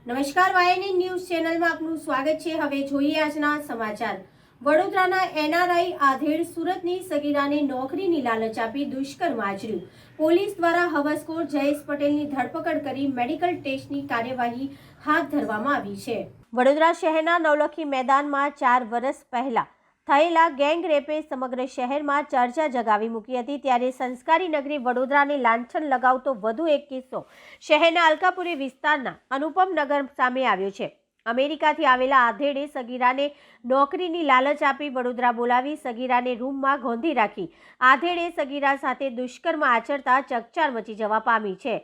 નમસ્કાર, YNN news ચેનલમાં આપનું સ્વાગત છે। હવે જોઈએ આજના સમાચાર। વડોદરાના એનઆરઆઈ આધેડ સુરતની સગીરાને નોકરીની લાલચ આપી દુષ્કર્મ આચર્યું। પોલીસ દ્વારા હવસખોર જયેશ પટેલની ધરપકડ કરી મેડિકલ ટેસ્ટની કાર્યવાહી હાથ ધરવામાં આવી છે। વડોદરા શહેરના નવલખી મેદાનમાં 4 વર્ષ પહેલા થયેલા ગેંગ રેપે સમગ્ર શહેરમાં ચર્ચા જગાવી મૂકી હતી। ત્યારે સંસ્કારી નગરી વડોદરાને લાંછન લગાવતો વધુ એક કિસ્સો શહેરના અલકાપુરી વિસ્તારના અનુપમ નગર સામે આવ્યો છે। અમેરિકાથી આવેલા આધેડે સગીરાને નોકરીની લાલચ આપી વડોદરા બોલાવી સગીરાને રૂમમાં ગોંધી રાખી આધેડે સગીરા સાથે દુષ્કર્મ આચરતા ચકચાર મચી જવા પામી છે।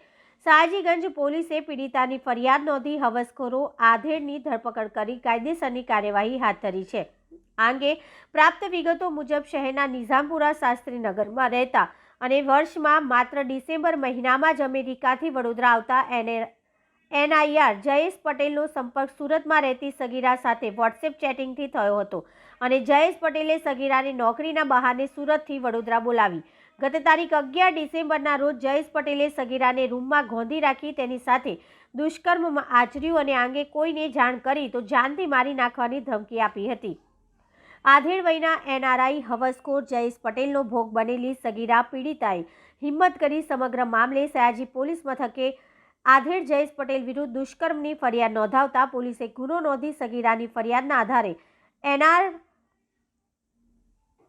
સયાજીગંજ પોલીસે પીડિતાની ફરિયાદ નોંધી હવસખોરો આધેડની ધરપકડ કરી કાયદેસરની કાર્યવાહી હાથ ધરી છે। આ અંગે પ્રાપ્ત વિગતો મુજબ શહેરના નિઝામપુરા શાસ્ત્રીનગરમાં રહેતા અને વર્ષમાં માત્ર ડિસેમ્બર મહિનામાં જ અમેરિકાથી વડોદરા આવતા એનઆઈઆર જયેશ પટેલનો સંપર્ક સુરતમાં રહેતી સગીરા સાથે વોટ્સએપ ચેટિંગથી થયો હતો અને જયેશ પટેલે સગીરાને નોકરીના બહાને સુરતથી વડોદરા બોલાવી ગત તારીખ 11 ડિસેમ્બરના રોજ જયેશ પટેલે સગીરાને રૂમમાં ગોંધી રાખી તેની સાથે દુષ્કર્મ આચર્યું અને આ અંગે કોઈને જાણ કરી તો જાનથી મારી નાખવાની ધમકી આપી હતી। આધેડ વયના એનઆરઆઈ હવસખોર જયેશ પટેલનો ભોગ બનેલી સગીરા પીડિતાએ હિંમત કરી સમગ્ર મામલે સયાજી પોલીસ મથકે આધેડ જયેશ પટેલ વિરુદ્ધ દુષ્કર્મની ફરિયાદ નોંધાવતા પોલીસે ગુનો નોંધી સગીરાની ફરિયાદના આધારે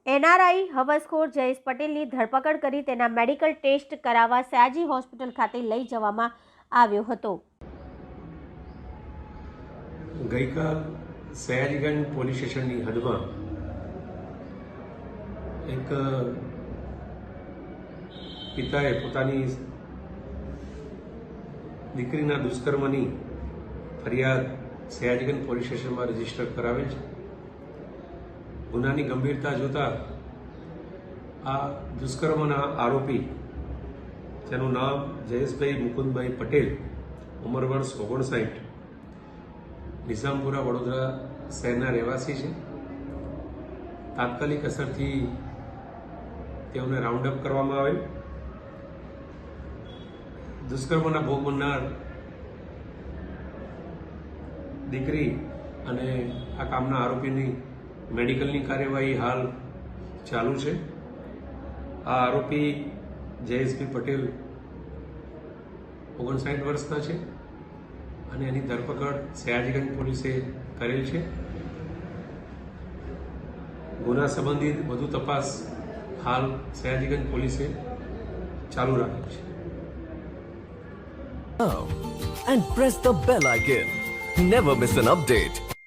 એનઆરઆઈ હવસખોર જયેશ પટેલની ધરપકડ કરી તેના મેડિકલ ટેસ્ટ કરાવવા સયાજી હોસ્પિટલ ખાતે લઈ જવામાં આવ્યો હતો। ગઈકાલ સયાજીગંજ પોલીસ સ્ટેશનની હદમાં એક પિતાએ પોતાની દીકરીના દુષ્કર્મની ફરિયાદ સયાજીગંજ પોલીસ સ્ટેશનમાં રજીસ્ટર કરાવેલ છે। ગુનાની ગંભીરતા જોતા આ દુષ્કર્મના આરોપી જેનું નામ જયેશભાઈ મુકુંદભાઈ પટેલ, ઉંમર વર્ષ 59, નિઝામપુરા વડોદરા શહેરના રહેવાસી છે। તાત્કાલિક અસરથી તેઓને રાઉન્ડ અપ કરવામાં આવેલ। દુષ્કર્મના ભોગ બનનાર દીકરી અને આ કામના આરોપીની મેડિકલની કાર્યવાહી હાલ ચાલુ છે। આ આરોપી જયેશભાઈ પટેલ 59 વર્ષના છે અને એની ધરપકડ સયાજીગંજ પોલીસે કરેલ છે। ગુના સંબંધિત વધુ તપાસ હાલ સયાજીગંજ પોલીસે ચાલુ રાખી છે। And press the bell icon. Never miss an update.